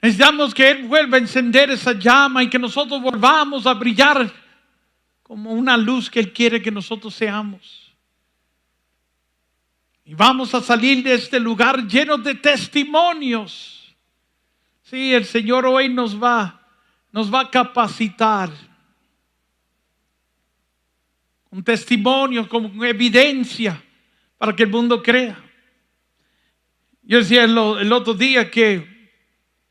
Necesitamos que Él vuelva a encender esa llama y que nosotros volvamos a brillar como una luz que Él quiere que nosotros seamos. Y vamos a salir de este lugar lleno de testimonios. Sí, el Señor hoy nos va a capacitar con testimonios, con evidencia para que el mundo crea. Yo decía el otro día que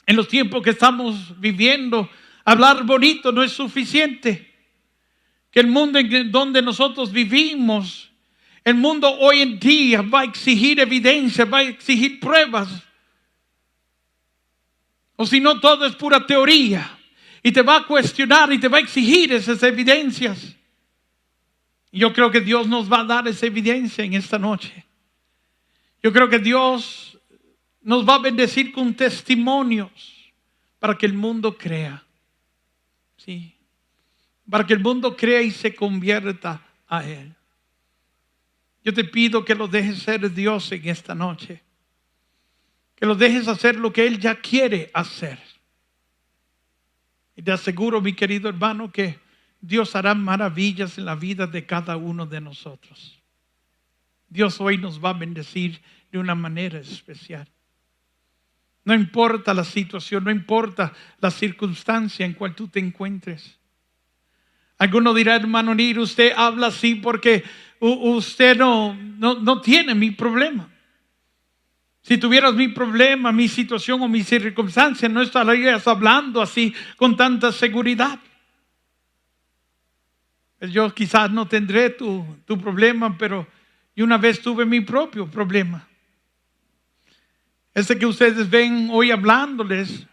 en los tiempos que estamos viviendo, hablar bonito no es suficiente. Que el mundo en donde nosotros vivimos, el mundo hoy en día va a exigir evidencia, va a exigir pruebas. O si no, todo es pura teoría. Y te va a cuestionar y te va a exigir esas evidencias. Y yo creo que Dios nos va a dar esa evidencia en esta noche. Yo creo que Dios nos va a bendecir con testimonios para que el mundo crea. Sí. Para que el mundo crea y se convierta a Él. Yo te pido que lo dejes ser Dios en esta noche. Que lo dejes hacer lo que Él ya quiere hacer. Y te aseguro, mi querido hermano, que Dios hará maravillas en la vida de cada uno de nosotros. Dios hoy nos va a bendecir de una manera especial. No importa la situación, no importa la circunstancia en cual tú te encuentres. Alguno dirá, hermano Nir, usted habla así porque usted no tiene mi problema. Si tuvieras mi problema, mi situación o mi circunstancia, no estarías hablando así con tanta seguridad. Yo quizás no tendré tu problema, pero yo una vez tuve mi propio problema. Ese que ustedes ven hoy hablándoles,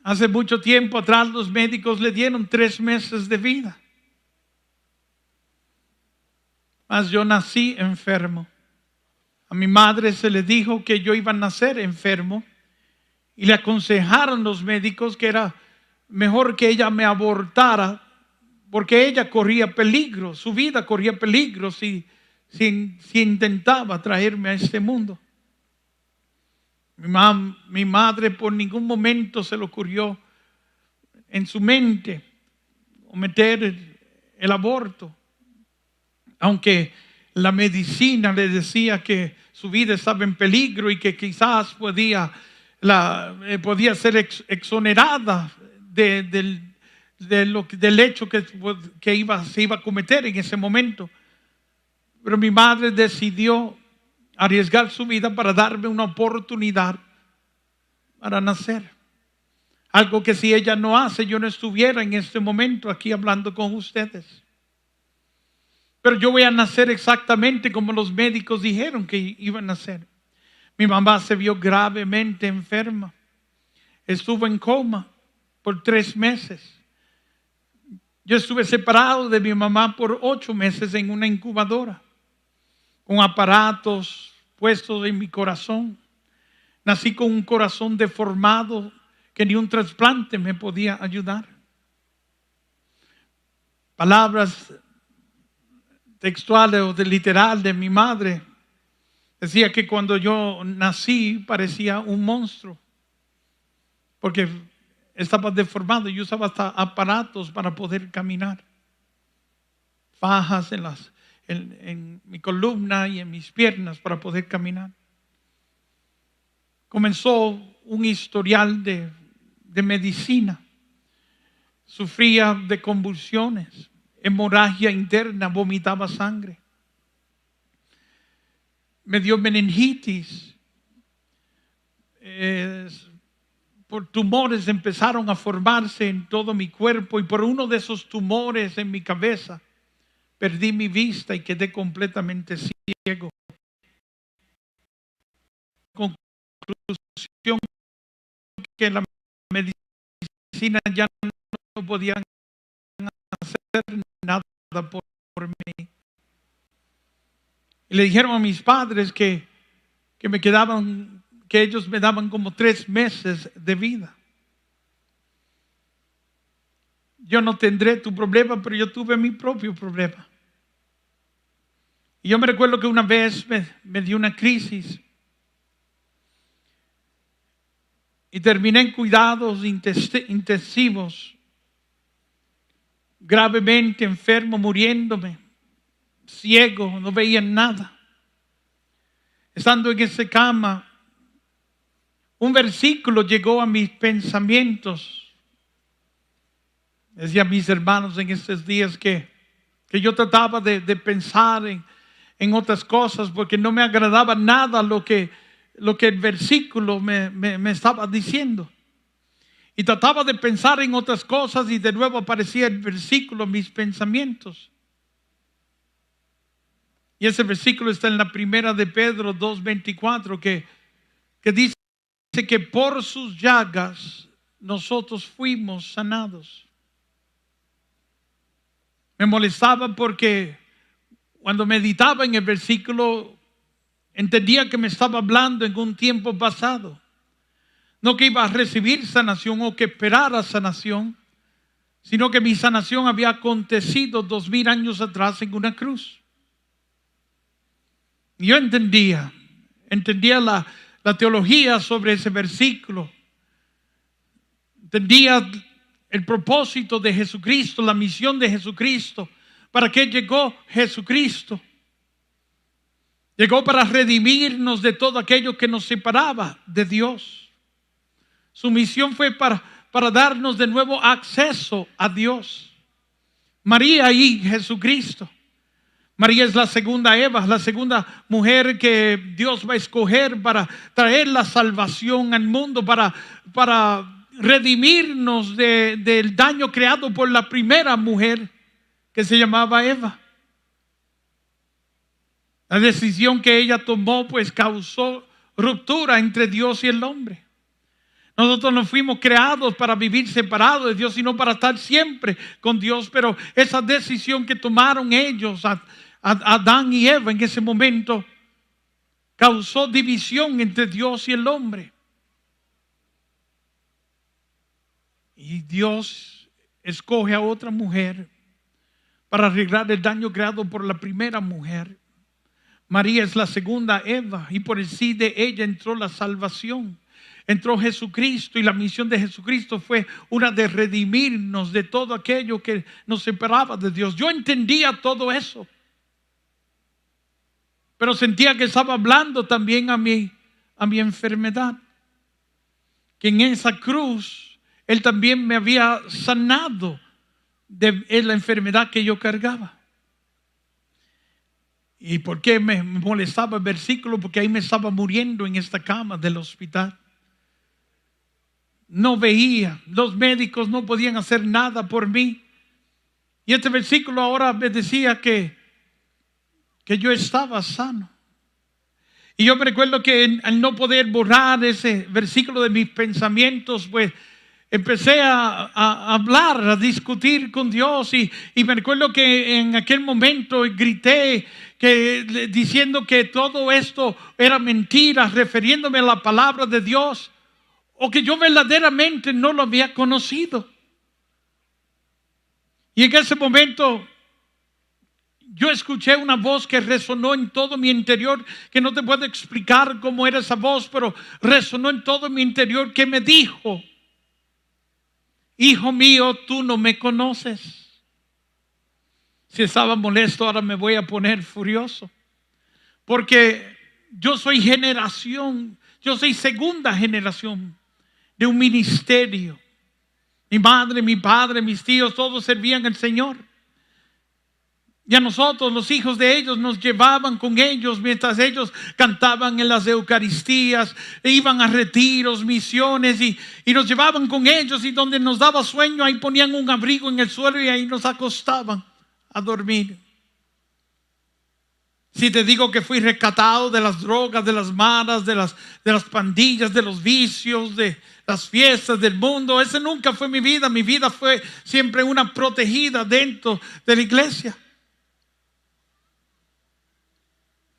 hace mucho tiempo atrás los médicos le dieron 3 meses de vida. Mas yo nací enfermo. A mi madre se le dijo que yo iba a nacer enfermo y le aconsejaron los médicos que era mejor que ella me abortara porque ella corría peligro, su vida corría peligro si intentaba traerme a este mundo. Mi madre por ningún momento se le ocurrió en su mente cometer el aborto, aunque la medicina le decía que su vida estaba en peligro y que quizás podía ser exonerada del hecho que se iba a cometer en ese momento. Pero mi madre decidió arriesgar su vida para darme una oportunidad para nacer. Algo que si ella no hace, yo no estuviera en este momento aquí hablando con ustedes. Pero yo voy a nacer exactamente como los médicos dijeron que iban a nacer. Mi mamá se vio gravemente enferma. Estuvo en coma por 3 meses. Yo estuve separado de mi mamá por 8 meses en una incubadora, con aparatos puestos en mi corazón. Nací con un corazón deformado que ni un trasplante me podía ayudar. Palabras textuales o literal de mi madre decía que cuando yo nací parecía un monstruo porque estaba deformado. Yo usaba hasta aparatos para poder caminar, fajas en mi columna y en mis piernas para poder caminar. Comenzó un historial de medicina. Sufría de convulsiones, hemorragia interna, vomitaba sangre. Me dio meningitis. Por tumores empezaron a formarse en todo mi cuerpo y por uno de esos tumores en mi cabeza perdí mi vista y quedé completamente ciego. Conclusión que la medicina ya no podía hacer nada por mí. Y le dijeron a mis padres que ellos me daban como 3 meses de vida. Yo no tendré tu problema, pero yo tuve mi propio problema. Y yo me recuerdo que una vez me dio una crisis. y terminé en cuidados intensivos, gravemente enfermo, muriéndome, ciego, no veía nada. Estando en esa cama, un versículo llegó a mis pensamientos. Decía a mis hermanos en estos días que yo trataba de pensar en otras cosas porque no me agradaba nada lo que el versículo me estaba diciendo. Y trataba de pensar en otras cosas y de nuevo aparecía el versículo en mis pensamientos. Y ese versículo está en la primera de Pedro 2:24 que dice que por sus llagas nosotros fuimos sanados. Me molestaba porque cuando meditaba en el versículo entendía que me estaba hablando en un tiempo pasado. No que iba a recibir sanación o que esperara sanación, sino que mi sanación había acontecido 2000 años atrás en una cruz. Yo entendía la teología sobre ese versículo. Entendía el propósito de Jesucristo, la misión de Jesucristo. ¿Para qué llegó Jesucristo? Llegó para redimirnos de todo aquello que nos separaba de Dios. Su misión fue para darnos de nuevo acceso a Dios. María y Jesucristo. María es la segunda Eva, la segunda mujer que Dios va a escoger para traer la salvación al mundo, para redimirnos del daño creado por la primera mujer que se llamaba Eva. La decisión que ella tomó pues causó ruptura entre Dios y el hombre. Nosotros no fuimos creados para vivir separados de Dios, sino para estar siempre con Dios. Pero esa decisión que tomaron ellos, Adán y Eva en ese momento, causó división entre Dios y el hombre. Y Dios escoge a otra mujer para arreglar el daño creado por la primera mujer. María es la segunda Eva y por el sí de ella entró la salvación. Entró Jesucristo y la misión de Jesucristo fue una de redimirnos de todo aquello que nos separaba de Dios. Yo entendía todo eso, pero sentía que estaba hablando también a mi enfermedad. Que en esa cruz Él también me había sanado de la enfermedad que yo cargaba. ¿Y por qué me molestaba el versículo? Porque ahí me estaba muriendo en esta cama del hospital. No veía, los médicos no podían hacer nada por mí. Y este versículo ahora me decía que yo estaba sano. Y yo me recuerdo que al no poder borrar ese versículo de mis pensamientos, pues empecé a hablar, a discutir con Dios y me recuerdo que en aquel momento grité diciendo que todo esto era mentira, refiriéndome a la palabra de Dios, o que yo verdaderamente no lo había conocido. Y en ese momento yo escuché una voz que resonó en todo mi interior, que no te puedo explicar cómo era esa voz, pero resonó en todo mi interior, que me dijo: hijo mío, tú no me conoces. Si estaba molesto, ahora me voy a poner furioso. Porque yo soy segunda generación de un ministerio. Mi madre, mi padre, mis tíos, todos servían al Señor. Y a nosotros, los hijos de ellos, nos llevaban con ellos mientras ellos cantaban en las Eucaristías, e iban a retiros, misiones y nos llevaban con ellos, y donde nos daba sueño, ahí ponían un abrigo en el suelo y ahí nos acostaban a dormir. Si te digo que fui rescatado de las drogas, de las malas, de las pandillas, de los vicios, de las fiestas del mundo, esa nunca fue mi vida. Mi vida fue siempre una protegida dentro de la iglesia.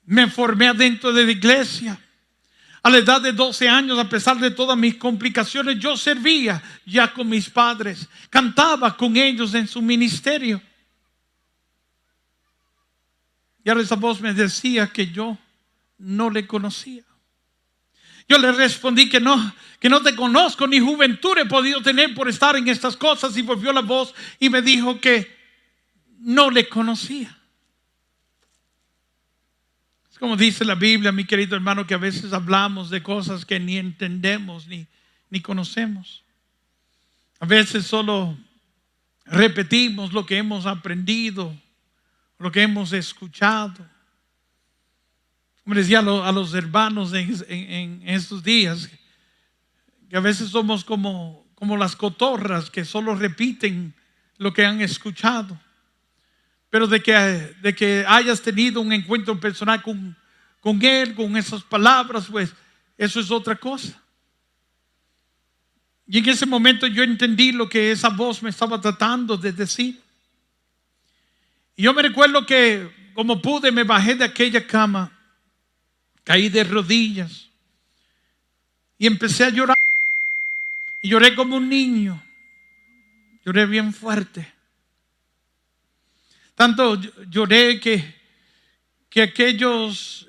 Me formé adentro de la iglesia. A la edad de 12 años, a pesar de todas mis complicaciones, yo servía ya con mis padres. Cantaba con ellos en su ministerio. Y ahora esa voz me decía que yo no le conocía. Yo le respondí que no te conozco, ni juventud he podido tener por estar en estas cosas. Y volvió la voz y me dijo que no le conocía. Es como dice la Biblia, mi querido hermano, que a veces hablamos de cosas que ni entendemos ni conocemos. A veces solo repetimos lo que hemos aprendido, lo que hemos escuchado. Como decía a los hermanos en estos días, que a veces somos como las cotorras que solo repiten lo que han escuchado. Pero de que hayas tenido un encuentro personal con Él, con esas palabras, pues eso es otra cosa. Y en ese momento yo entendí lo que esa voz me estaba tratando de decir. Y yo me recuerdo que como pude me bajé de aquella cama, caí de rodillas y empecé a llorar. Y lloré como un niño, lloré bien fuerte. Tanto lloré que aquellos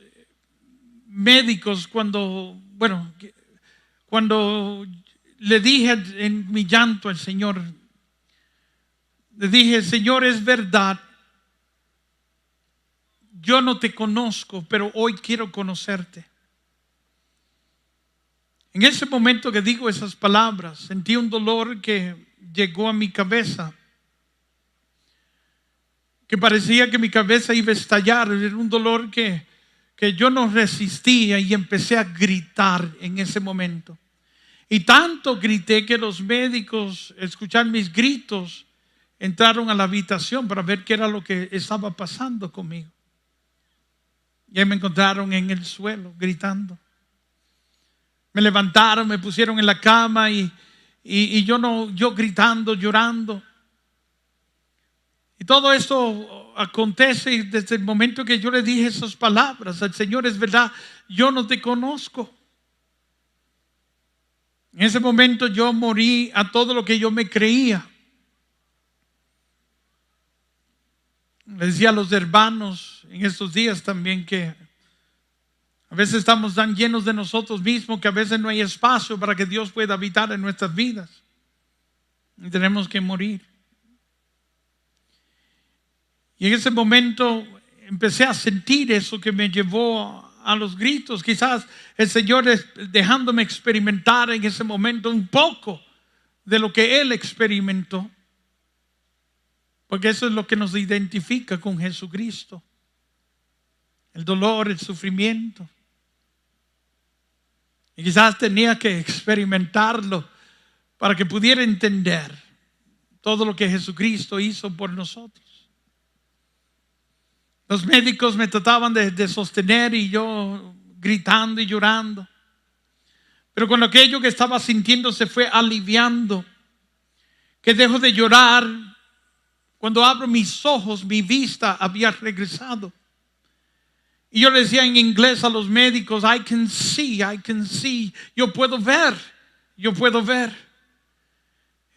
médicos cuando le dije en mi llanto al Señor, le dije: Señor, es verdad, yo no te conozco, pero hoy quiero conocerte. En ese momento que digo esas palabras, sentí un dolor que llegó a mi cabeza, que parecía que mi cabeza iba a estallar. Era un dolor que yo no resistía y empecé a gritar en ese momento. Y tanto grité que los médicos, escuchar mis gritos, entraron a la habitación para ver qué era lo que estaba pasando conmigo. Y ahí me encontraron en el suelo gritando. Me levantaron, me pusieron en la cama y yo gritando, llorando. Y todo esto acontece desde el momento que yo le dije esas palabras al Señor: es verdad, yo no te conozco. En ese momento yo morí a todo lo que yo me creía. Le decía a los hermanos en estos días también que a veces estamos tan llenos de nosotros mismos que a veces no hay espacio para que Dios pueda habitar en nuestras vidas. Y tenemos que morir. Y en ese momento empecé a sentir eso que me llevó a los gritos. Quizás el Señor dejándome experimentar en ese momento un poco de lo que Él experimentó. Porque eso es lo que nos identifica con Jesucristo. El dolor, el sufrimiento. Y quizás tenía que experimentarlo para que pudiera entender todo lo que Jesucristo hizo por nosotros. Los médicos me trataban de sostener y yo gritando y llorando. Pero cuando aquello que estaba sintiendo se fue aliviando, que dejo de llorar, cuando abro mis ojos, mi vista había regresado. Y yo le decía en inglés a los médicos: I can see. Yo puedo ver.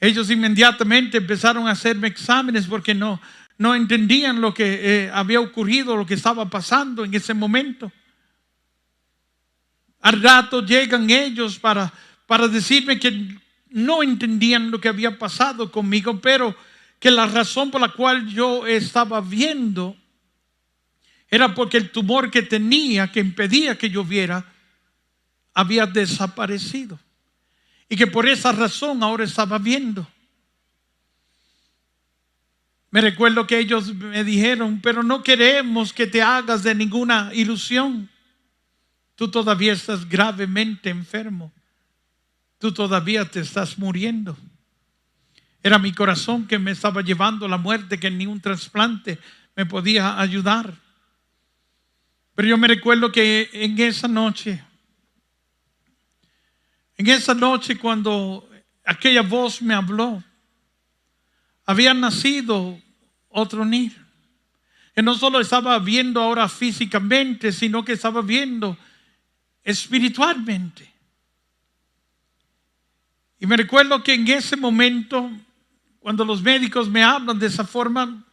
Ellos inmediatamente empezaron a hacerme exámenes porque no entendían lo que había ocurrido, lo que estaba pasando en ese momento. Al rato llegan ellos para decirme que no entendían lo que había pasado conmigo, pero que la razón por la cual yo estaba viendo era porque el tumor que tenía, que impedía que yo viera, había desaparecido. Y que por esa razón ahora estaba viendo. Me recuerdo que ellos me dijeron: pero no queremos que te hagas de ninguna ilusión. Tú todavía estás gravemente enfermo. Tú todavía te estás muriendo. Era mi corazón que me estaba llevando a la muerte, que ni un trasplante me podía ayudar. Pero yo me recuerdo que en esa noche cuando aquella voz me habló, había nacido otro niño. Que no solo estaba viendo ahora físicamente, sino que estaba viendo espiritualmente. Y me recuerdo que en ese momento, cuando los médicos me hablan de esa forma,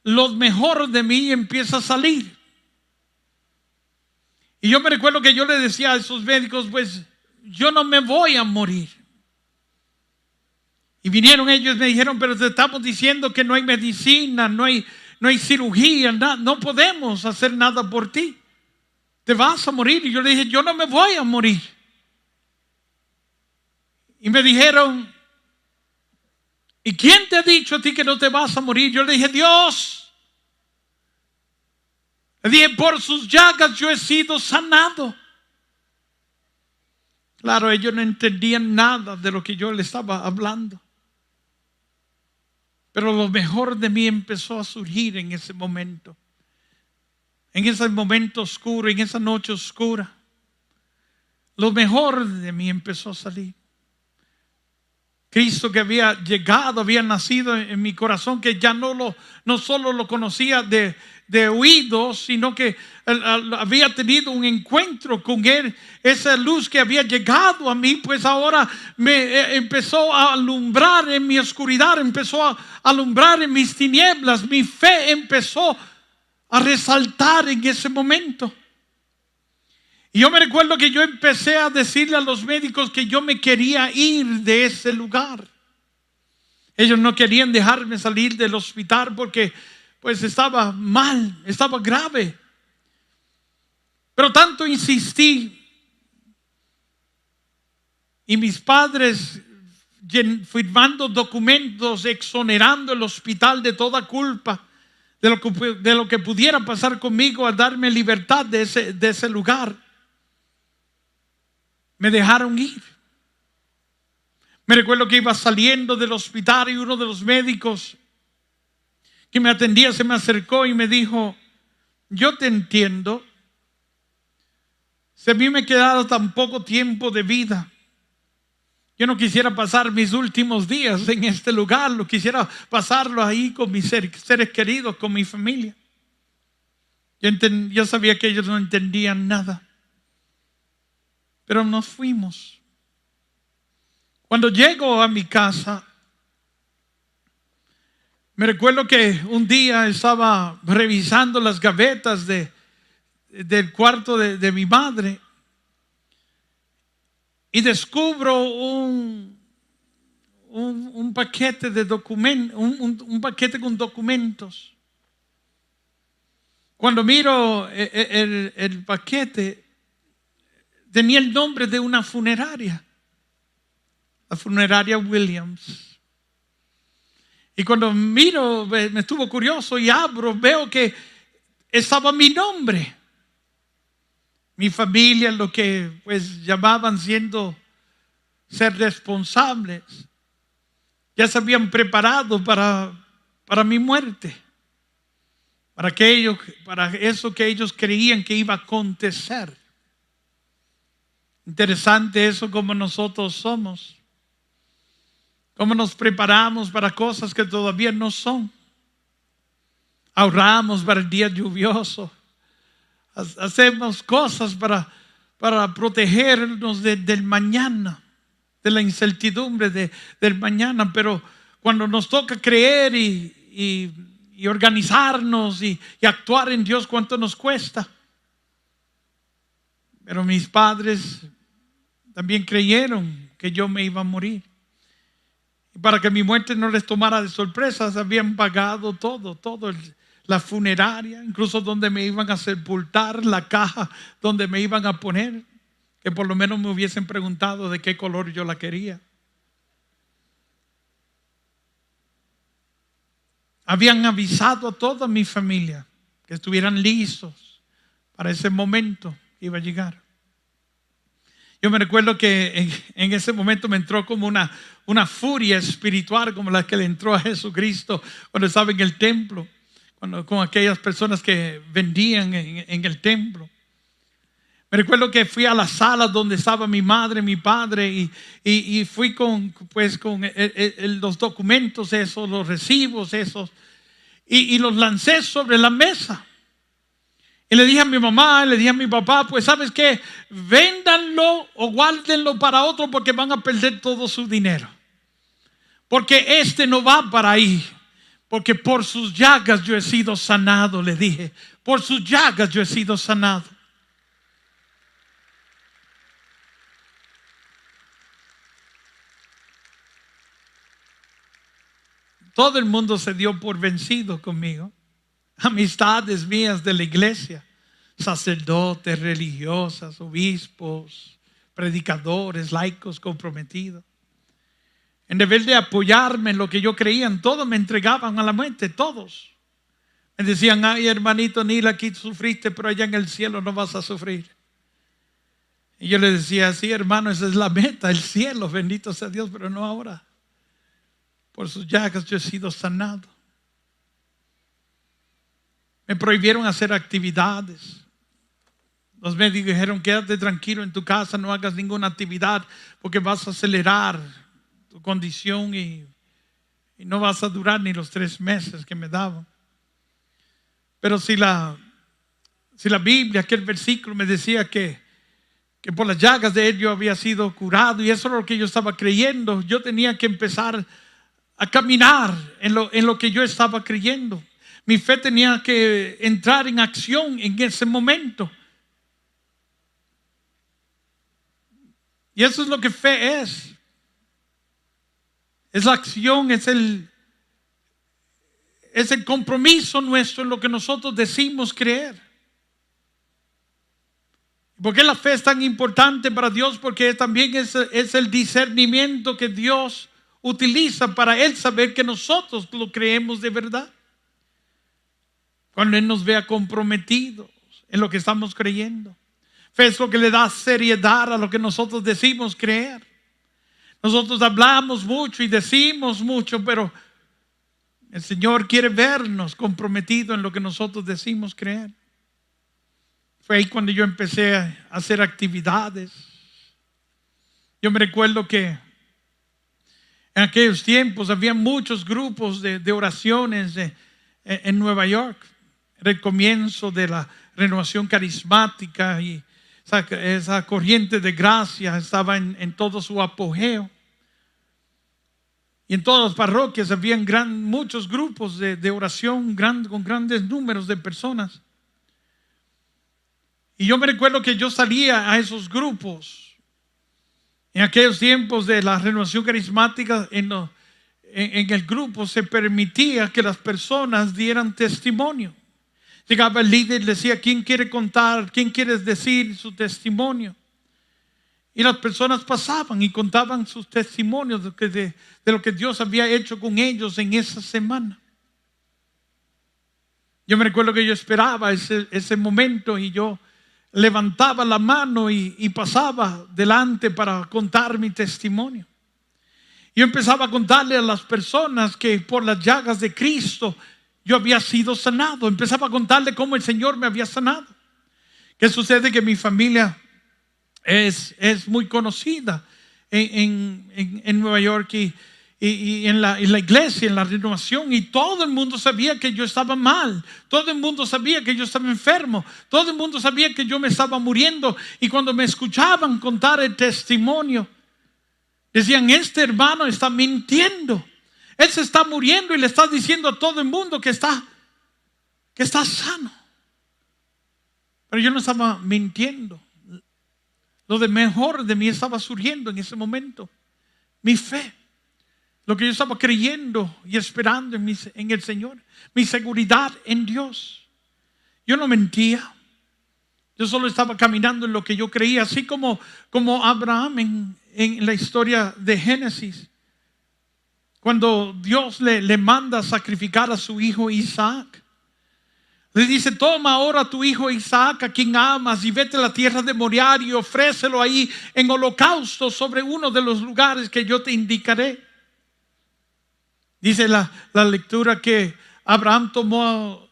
lo mejor de mí empieza a salir. Y yo me recuerdo que yo le decía a esos médicos: pues yo no me voy a morir. Y vinieron ellos y me dijeron, pero te estamos diciendo que no hay medicina, no hay cirugía, no podemos hacer nada por ti. Te vas a morir. Y yo le dije, yo no me voy a morir. Y me dijeron, ¿y quién te ha dicho a ti que no te vas a morir? Yo le dije, Dios. Le dije, por sus llagas yo he sido sanado. Claro, ellos no entendían nada de lo que yo les estaba hablando. Pero lo mejor de mí empezó a surgir en ese momento. En ese momento oscuro, en esa noche oscura. Lo mejor de mí empezó a salir. Cristo que había llegado, había nacido en mi corazón, que ya no solo lo conocía de oídos, sino que había tenido un encuentro con Él. Esa luz que había llegado a mí, pues ahora me empezó a alumbrar en mi oscuridad, empezó a alumbrar en mis tinieblas. Mi fe empezó a resaltar en ese momento. Y yo me recuerdo que yo empecé a decirle a los médicos que yo me quería ir de ese lugar. Ellos no querían dejarme salir del hospital porque pues estaba mal, estaba grave. Pero tanto insistí. Y mis padres firmando documentos exonerando el hospital de toda culpa de lo que pudiera pasar conmigo, a darme libertad de ese lugar. Me dejaron ir. Me recuerdo que iba saliendo del hospital y uno de los médicos que me atendía se me acercó y me dijo, yo te entiendo. Si a mí me quedara tan poco tiempo de vida, yo no quisiera pasar mis últimos días en este lugar, lo quisiera pasarlo ahí con mis seres queridos, con mi familia. Yo sabía que ellos no entendían nada. Pero nos fuimos. Cuando llego a mi casa, me recuerdo que un día estaba revisando las gavetas del cuarto de mi madre y descubro un paquete de documentos, un paquete con documentos. Cuando miro el paquete, tenía el nombre de una funeraria, la funeraria Williams. Y cuando miro, me estuvo curioso y abro, veo que estaba mi nombre. Mi familia, lo que pues llamaban ser responsables, ya se habían preparado para mi muerte, para eso que ellos creían que iba a acontecer. Interesante eso, como nosotros somos, cómo nos preparamos para cosas que todavía no son. Ahorramos para el día lluvioso, hacemos cosas para protegernos del mañana, de la incertidumbre del mañana, pero cuando nos toca creer y organizarnos y actuar en Dios, ¿cuánto nos cuesta? Pero mis padres también creyeron que yo me iba a morir. Y para que mi muerte no les tomara de sorpresa, habían pagado todo, la funeraria, incluso donde me iban a sepultar, la caja donde me iban a poner, que por lo menos me hubiesen preguntado de qué color yo la quería. Habían avisado a toda mi familia que estuvieran listos para ese momento que iba a llegar. Yo me recuerdo que en ese momento me entró como una furia espiritual, como la que le entró a Jesucristo cuando estaba en el templo, con aquellas personas que vendían en el templo. Me recuerdo que fui a la sala donde estaba mi madre, mi padre, y fui con los documentos esos, los recibos esos, y los lancé sobre la mesa. Y le dije a mi mamá, le dije a mi papá, pues ¿sabes qué? Véndanlo o guárdenlo para otro porque van a perder todo su dinero. Porque este no va para ahí. Porque por sus llagas yo he sido sanado, le dije. Por sus llagas yo he sido sanado. todo el mundo se dio por vencido conmigo. Amistades mías de la iglesia, sacerdotes, religiosas, obispos, predicadores, laicos comprometidos. En vez de apoyarme en lo que yo creía, en todo me entregaban a la muerte, todos. Me decían: ay, hermanito Neil, aquí sufriste, pero allá en el cielo no vas a sufrir. Y yo le decía: sí, hermano, esa es la meta, el cielo, bendito sea Dios, pero no ahora. Por sus llagas yo he sido sanado. Me prohibieron hacer actividades. Los médicos dijeron: quédate tranquilo en tu casa, no hagas ninguna actividad porque vas a acelerar tu condición y no vas a durar ni los 3 meses que me daban. Pero si la Biblia, aquel versículo me decía que por las llagas de él yo había sido curado, y eso era lo que yo estaba creyendo, yo tenía que empezar a caminar en lo que yo estaba creyendo. Mi fe tenía que entrar en acción en ese momento. Y eso es lo que fe es. Es la acción, es el compromiso nuestro en lo que nosotros decimos creer. ¿Por qué la fe es tan importante para Dios? Porque también es el discernimiento que Dios utiliza para Él saber que nosotros lo creemos de verdad. Cuando Él nos vea comprometidos en lo que estamos creyendo. Fe es lo que le da seriedad a lo que nosotros decimos creer. Nosotros hablamos mucho y decimos mucho, pero el Señor quiere vernos comprometidos en lo que nosotros decimos creer. Fue ahí cuando yo empecé a hacer actividades. Yo me recuerdo que en aquellos tiempos había muchos grupos de oraciones en Nueva York. Era el comienzo de la renovación carismática y esa corriente de gracia estaba en todo su apogeo. Y en todas las parroquias habían muchos grupos de oración con grandes números de personas. Y yo me recuerdo que yo salía a esos grupos. En aquellos tiempos de la renovación carismática, en el grupo se permitía que las personas dieran testimonio. Llegaba el líder y decía: ¿quién quiere contar? ¿Quién quiere decir su testimonio? Y las personas pasaban y contaban sus testimonios de lo que Dios había hecho con ellos en esa semana. Yo me recuerdo que yo esperaba ese momento y yo levantaba la mano y pasaba delante para contar mi testimonio. Yo empezaba a contarle a las personas que por las llagas de Cristo yo había sido sanado. Empezaba a contarle cómo el Señor me había sanado. ¿Qué sucede? Que mi familia es muy conocida en Nueva York y en la iglesia, en la renovación, y todo el mundo sabía que yo estaba mal, todo el mundo sabía que yo estaba enfermo, todo el mundo sabía que yo me estaba muriendo. Y cuando me escuchaban contar el testimonio, decían: este hermano está mintiendo, él se está muriendo y le está diciendo a todo el mundo que está sano. Pero yo no estaba mintiendo. Lo de mejor de mí estaba surgiendo en ese momento. Mi fe, lo que yo estaba creyendo y esperando en el Señor, mi seguridad en Dios. Yo no mentía. Yo solo estaba caminando en lo que yo creía, así como Abraham en la historia de Génesis. Cuando Dios le manda a sacrificar a su hijo Isaac, le dice: toma ahora a tu hijo Isaac, a quien amas, y vete a la tierra de Moriah y ofrécelo ahí en holocausto sobre uno de los lugares que yo te indicaré. Dice la lectura que Abraham tomó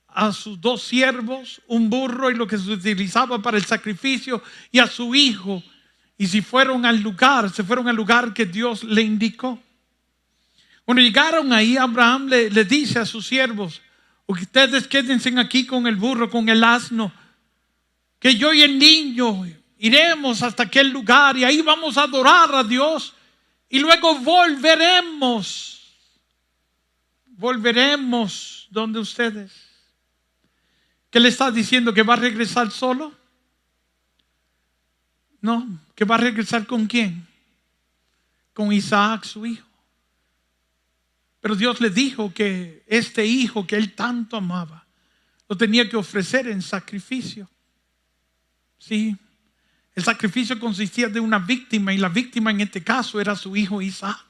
a sus 2 siervos, un burro y lo que se utilizaba para el sacrificio, y a su hijo, y se fueron al lugar que Dios le indicó. Cuando llegaron ahí, Abraham le dice a sus siervos: ustedes quédense aquí con el burro, con el asno, que yo y el niño iremos hasta aquel lugar y ahí vamos a adorar a Dios y luego volveremos donde ustedes. ¿Qué le está diciendo? ¿Que va a regresar solo? No, ¿que va a regresar con quién? Con Isaac, su hijo. Pero Dios le dijo que este hijo que él tanto amaba, lo tenía que ofrecer en sacrificio. Sí, el sacrificio consistía de una víctima, y la víctima en este caso era su hijo Isaac.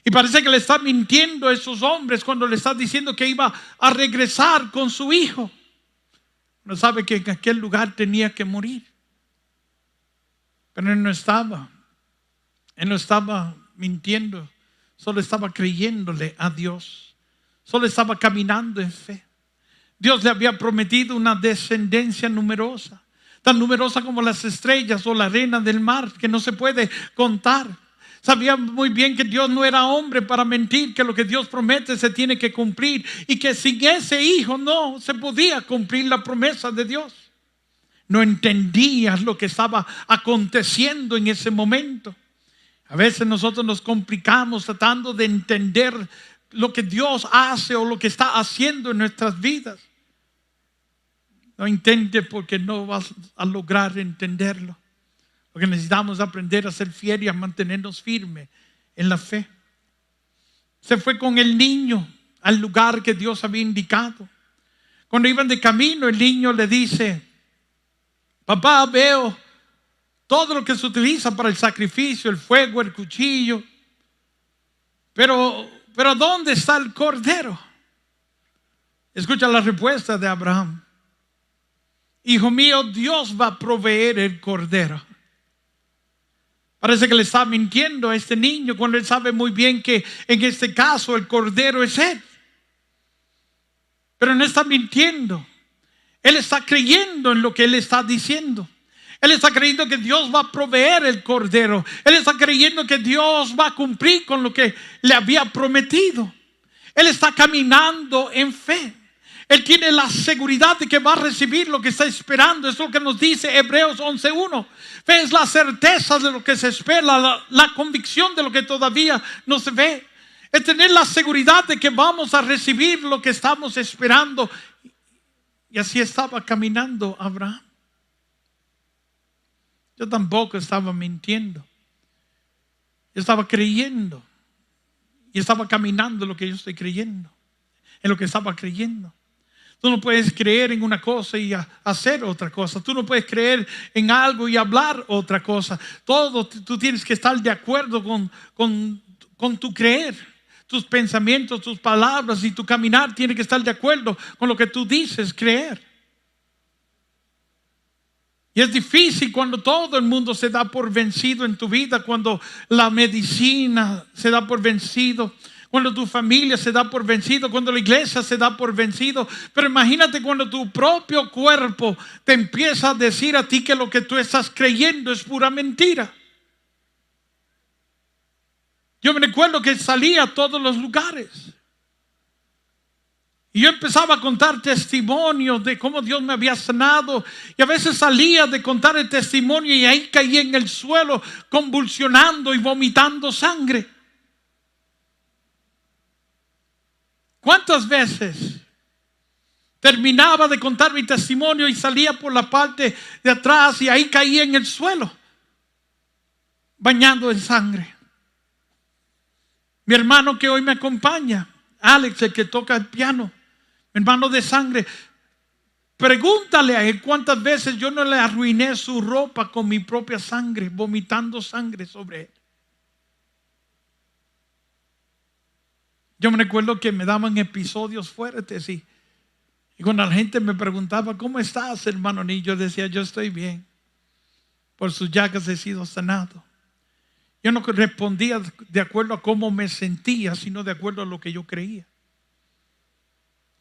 Y parece que le está mintiendo a esos hombres cuando le está diciendo que iba a regresar con su hijo. No sabe que en aquel lugar tenía que morir. Pero él no estaba mintiendo, solo estaba creyéndole a Dios, solo estaba caminando en fe. Dios le había prometido una descendencia numerosa, tan numerosa como las estrellas o la arena del mar, que no se puede contar. Sabía muy bien que Dios no era hombre para mentir, que lo que Dios promete se tiene que cumplir, y que sin ese hijo no se podía cumplir la promesa de Dios. No entendía lo que estaba aconteciendo en ese momento. A veces nosotros nos complicamos tratando de entender lo que Dios hace o lo que está haciendo en nuestras vidas. No intente, porque no vas a lograr entenderlo. Lo que necesitamos es aprender a ser fieles y a mantenernos firmes en la fe. Se fue con el niño al lugar que Dios había indicado. Cuando iban de camino, el niño le dice: papá, veo todo lo que se utiliza para el sacrificio, el fuego, el cuchillo, pero ¿dónde está el cordero? Escucha la respuesta de Abraham: hijo mío, Dios va a proveer el cordero. Parece que le está mintiendo a este niño cuando él sabe muy bien que en este caso el cordero es él. Pero no está mintiendo. Él está creyendo en lo que él está diciendo. Él está creyendo que Dios va a proveer el cordero. Él está creyendo que Dios va a cumplir con lo que le había prometido. Él está caminando en fe. Él tiene la seguridad de que va a recibir lo que está esperando. Es lo que nos dice Hebreos 11:1. Fe es la certeza de lo que se espera, la convicción de lo que todavía no se ve. Es tener la seguridad de que vamos a recibir lo que estamos esperando. Y así estaba caminando Abraham. Yo tampoco estaba mintiendo. Yo estaba creyendo. Y estaba caminando en lo que yo estoy creyendo. En lo que estaba creyendo. Tú no puedes creer en una cosa y hacer otra cosa. Tú no puedes creer en algo y hablar otra cosa. Todo tú tienes que estar de acuerdo con tu creer. Tus pensamientos, tus palabras y tu caminar tiene que estar de acuerdo con lo que tú dices creer. Y es difícil cuando todo el mundo se da por vencido en tu vida, cuando la medicina se da por vencido, cuando tu familia se da por vencido, cuando la iglesia se da por vencido. Pero imagínate cuando tu propio cuerpo te empieza a decir a ti que lo que tú estás creyendo es pura mentira. Yo me recuerdo que salía a todos los lugares y yo empezaba a contar testimonios de cómo Dios me había sanado. Y a veces salía de contar el testimonio y ahí caía en el suelo convulsionando y vomitando sangre. ¿Cuántas veces terminaba de contar mi testimonio y salía por la parte de atrás y ahí caía en el suelo bañado en sangre? Mi hermano que hoy me acompaña, Alex, el que toca el piano, mi hermano de sangre, pregúntale a él cuántas veces yo no le arruiné su ropa con mi propia sangre, vomitando sangre sobre él. Yo me recuerdo que me daban episodios fuertes y cuando la gente me preguntaba: ¿cómo estás, hermano? Y yo decía: yo estoy bien, por sus llagas he sido sanado. Yo no respondía de acuerdo a cómo me sentía, sino de acuerdo a lo que yo creía.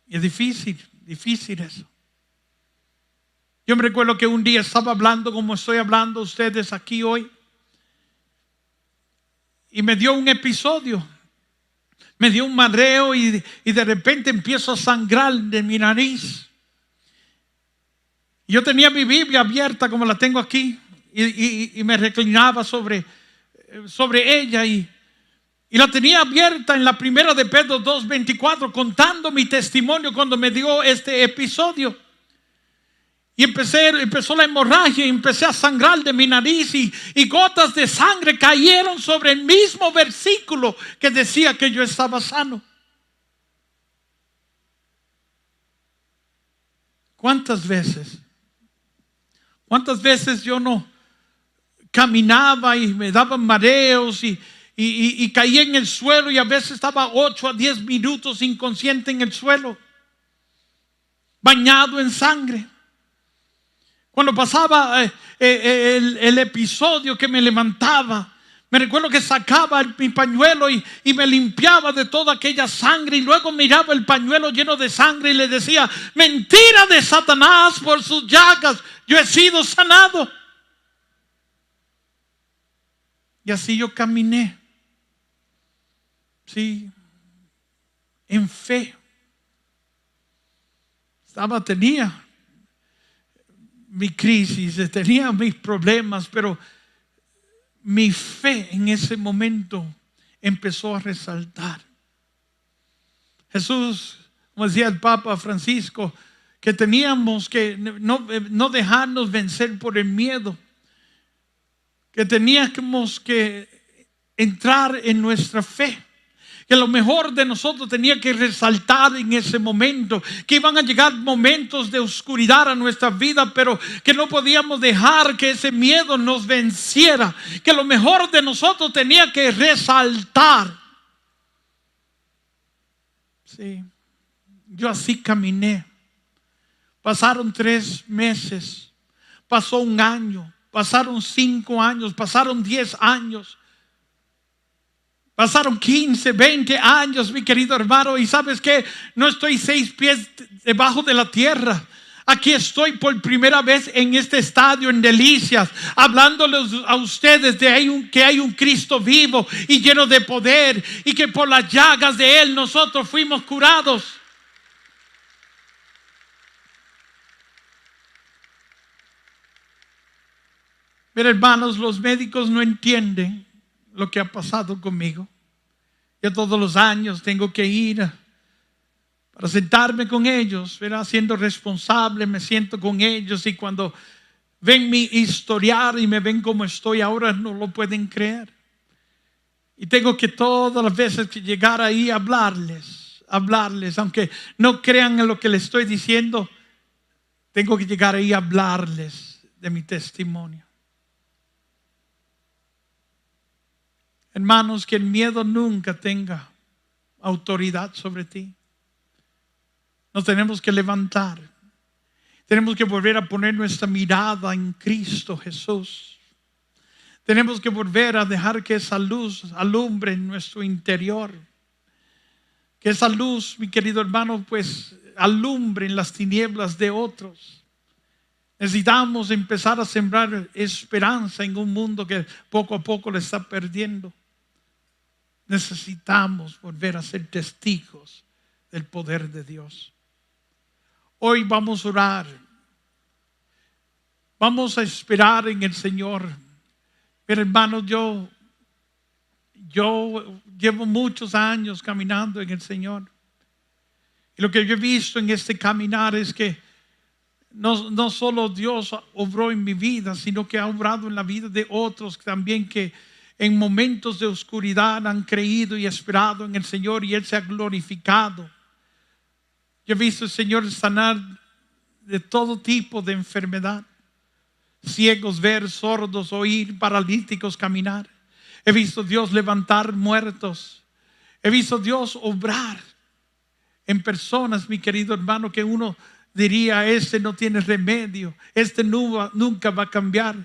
Y es difícil eso. Yo me recuerdo que un día estaba hablando como estoy hablando a ustedes aquí hoy, y me dio un episodio. Me dio un mareo y de repente empiezo a sangrar de mi nariz. Yo tenía mi Biblia abierta como la tengo aquí y me reclinaba sobre ella y la tenía abierta en la primera de Pedro 2:24, contando mi testimonio cuando me dio este episodio. Y empezó la hemorragia y empecé a sangrar de mi nariz y gotas de sangre cayeron sobre el mismo versículo que decía que yo estaba sano. ¿Cuántas veces yo no caminaba y me daban mareos y caía en el suelo y a veces estaba 8 a 10 minutos inconsciente en el suelo, bañado en sangre? Cuando pasaba el episodio que me levantaba, me recuerdo que sacaba mi pañuelo y me limpiaba de toda aquella sangre, y luego miraba el pañuelo lleno de sangre y le decía: mentira de Satanás, por sus llagas yo he sido sanado. Y así yo caminé, sí, en fe. Tenía mi crisis, tenía mis problemas, pero mi fe en ese momento empezó a resaltar. Jesús, como decía el Papa Francisco, que teníamos que no dejarnos vencer por el miedo, que teníamos que entrar en nuestra fe, que lo mejor de nosotros tenía que resaltar en ese momento, que iban a llegar momentos de oscuridad a nuestra vida, pero que no podíamos dejar que ese miedo nos venciera, que lo mejor de nosotros tenía que resaltar. Sí, yo así caminé. Pasaron 3 meses, pasó 1 año, pasaron 5 años, pasaron 10 años. Pasaron 15, 20 años, mi querido hermano, y ¿sabes qué? No estoy 6 pies debajo de la tierra. Aquí estoy por primera vez en este estadio en Delicias, hablándoles a ustedes de que hay un Cristo vivo y lleno de poder, y que por las llagas de Él nosotros fuimos curados. Pero hermanos, los médicos no entienden lo que ha pasado conmigo. Yo todos los años tengo que ir para sentarme con ellos, ¿verdad? Siendo responsable, me siento con ellos, y cuando ven mi historial y me ven como estoy ahora, no lo pueden creer. Y tengo que todas las veces que llegar ahí hablarles, aunque no crean en lo que les estoy diciendo, tengo que llegar ahí a hablarles de mi testimonio. Hermanos, que el miedo nunca tenga autoridad sobre ti. Nos tenemos que levantar. Tenemos que volver a poner nuestra mirada en Cristo Jesús. Tenemos que volver a dejar que esa luz alumbre en nuestro interior. Que esa luz, mi querido hermano, pues alumbre en las tinieblas de otros. Necesitamos empezar a sembrar esperanza en un mundo que poco a poco le está perdiendo. Necesitamos volver a ser testigos del poder de Dios. Hoy vamos a orar. Vamos a esperar en el Señor. Pero hermanos, yo llevo muchos años caminando en el Señor. Y lo que yo he visto en este caminar es que no solo Dios obró en mi vida, sino que ha obrado en la vida de otros también, que en momentos de oscuridad han creído y esperado en el Señor, y Él se ha glorificado. Yo he visto al Señor sanar de todo tipo de enfermedad. Ciegos ver, sordos oír, paralíticos caminar. He visto a Dios levantar muertos. He visto a Dios obrar en personas, mi querido hermano, que uno diría: este no tiene remedio, este nunca va a cambiar.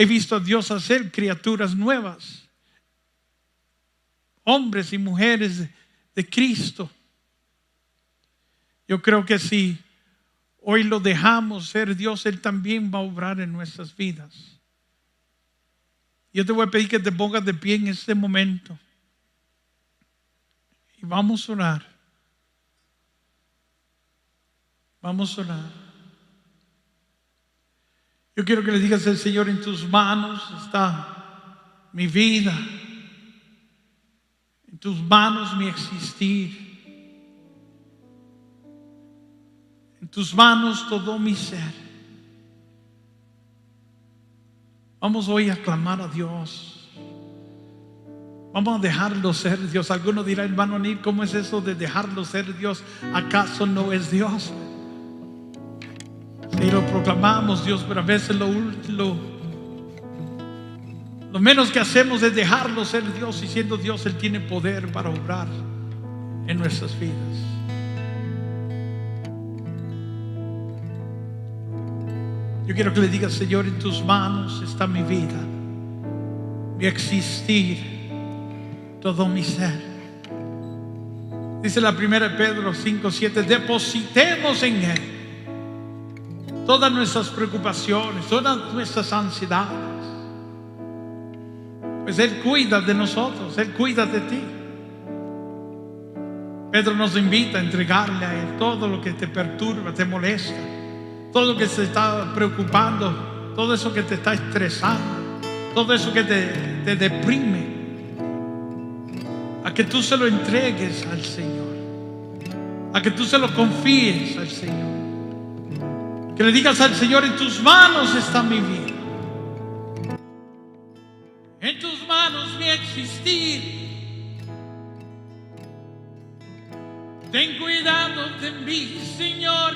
He visto a Dios hacer criaturas nuevas, hombres y mujeres de Cristo. Yo creo que si hoy lo dejamos ser Dios, Él también va a obrar en nuestras vidas. Yo te voy a pedir que te pongas de pie en este momento y vamos a orar. Vamos a orar. Yo quiero que le digas al Señor: en tus manos está mi vida, en tus manos mi existir, en tus manos todo mi ser. Vamos hoy a clamar a Dios. Vamos a dejarlo ser Dios. Alguno dirá, hermano Nil, ¿cómo es eso de dejarlo ser Dios? ¿Acaso no es Dios? Si lo proclamamos Dios, pero a veces lo menos que hacemos es dejarlo ser Dios. Y siendo Dios, Él tiene poder para obrar en nuestras vidas. Yo quiero que le digas, Señor, en tus manos está mi vida, mi existir, todo mi ser. Dice la primera de Pedro 5:7, depositemos en Él todas nuestras preocupaciones, todas nuestras ansiedades, pues Él cuida de nosotros, Él cuida de ti. Pedro nos invita a entregarle a Él todo lo que te perturba, te molesta, todo lo que se está preocupando, todo eso que te está estresando, todo eso que te deprime, a que tú se lo entregues al Señor, a que tú se lo confíes al Señor, que le digas al Señor, en tus manos está mi vida, en tus manos mi existir. Ten cuidado de mí, Señor.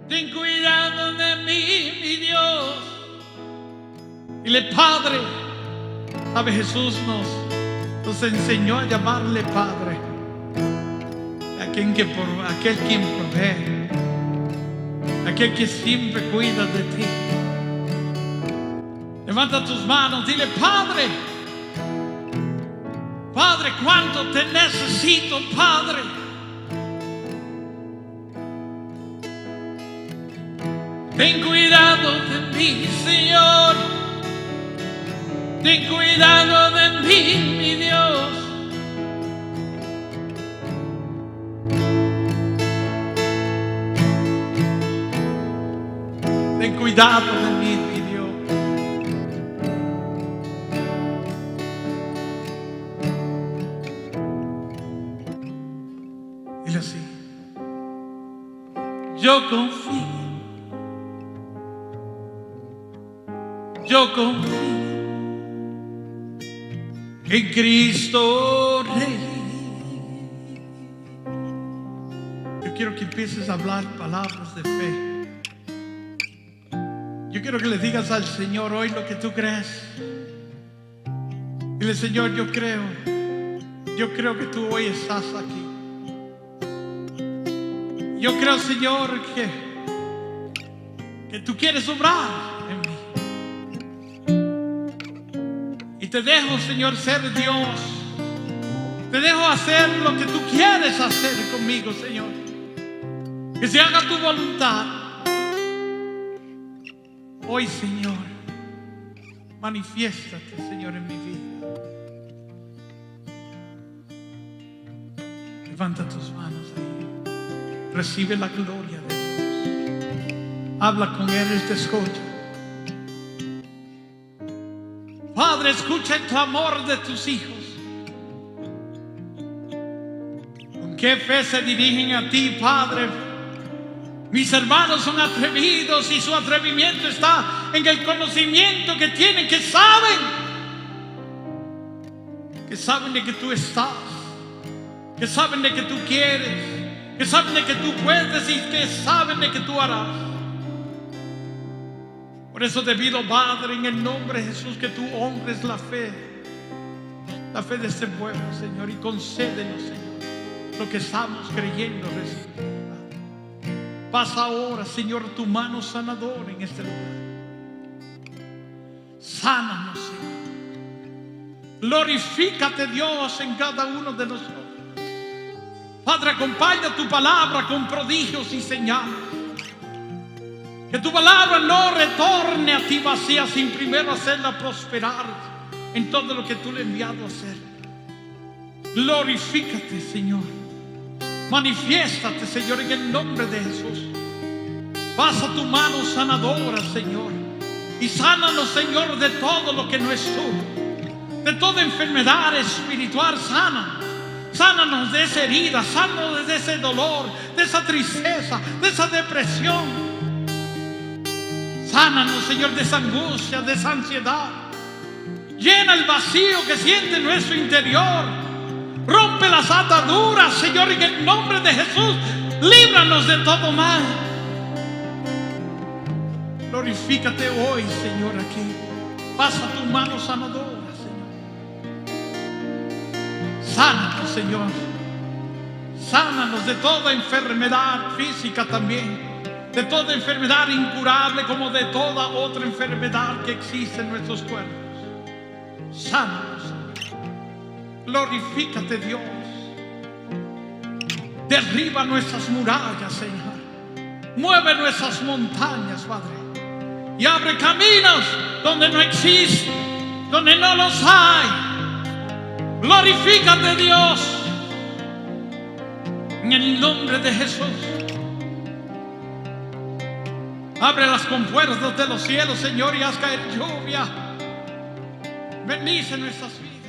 Ten cuidado de mí, mi Dios. Dile, Padre. Sabe, Jesús nos enseñó a llamarle Padre, aquel quien provee, aquel que siempre cuida de ti. Levanta tus manos, dile, Padre. Padre, cuánto te necesito, Padre. Ten cuidado de mí, Señor. Ten cuidado de mí, mi Dios. Ten cuidado de mí, mi Dios. Dile así. Yo confío. Yo confío en Cristo Rey. Yo quiero que empieces a hablar palabras de fe. Yo quiero que le digas al Señor hoy lo que tú crees. Dile, Señor, yo creo que tú hoy estás aquí. Yo creo, Señor, que tú quieres obrar en mí. Y te dejo, Señor, ser Dios. Te dejo hacer lo que tú quieres hacer conmigo, Señor. Que se haga tu voluntad. Hoy, Señor, manifiéstate, Señor, en mi vida. Levanta tus manos ahí. Recibe la gloria de Dios. Habla con Él, Él te escucha. Padre, escucha el clamor de tus hijos. ¿Con qué fe se dirigen a ti, Padre? Mis hermanos son atrevidos y su atrevimiento está en el conocimiento que tienen, que saben de que tú estás, que saben de que tú quieres, que saben de que tú puedes y que saben de que tú harás. Por eso te pido, Padre, en el nombre de Jesús, que tú honres la fe de este pueblo, Señor, y concédenos, Señor, lo que estamos creyendo recibir. Pasa ahora, Señor, tu mano sanadora en este lugar. Sánanos, Señor. Glorifícate, Dios, en cada uno de nosotros. Padre, acompaña tu palabra con prodigios y señales. Que tu palabra no retorne a ti vacía sin primero hacerla prosperar en todo lo que tú le has enviado a hacer. Glorifícate, Señor. Manifiéstate, Señor, en el nombre de Jesús. Pasa tu mano sanadora, Señor, y sánanos, Señor, de todo lo que no es tú, de toda enfermedad espiritual. Sánanos de esa herida, sánanos de ese dolor, de esa tristeza, de esa depresión. Sánanos, Señor, de esa angustia, de esa ansiedad. Llena el vacío que siente en nuestro interior. Rompe las ataduras, Señor, en el nombre de Jesús. Líbranos de todo mal. Glorifícate hoy, Señor, aquí. Pasa tu mano sanadora, Señor. Sánanos, Señor. Sánanos de toda enfermedad física también. De toda enfermedad incurable, como de toda otra enfermedad que existe en nuestros cuerpos. Sánanos, Señor. Glorifícate, Dios. Derriba nuestras murallas, Señor. Mueve nuestras montañas, Padre. Y abre caminos donde no existen, donde no los hay. Glorifícate, Dios. En el nombre de Jesús. Abre las compuertas de los cielos, Señor, y haz caer lluvia. Bendice nuestras vidas.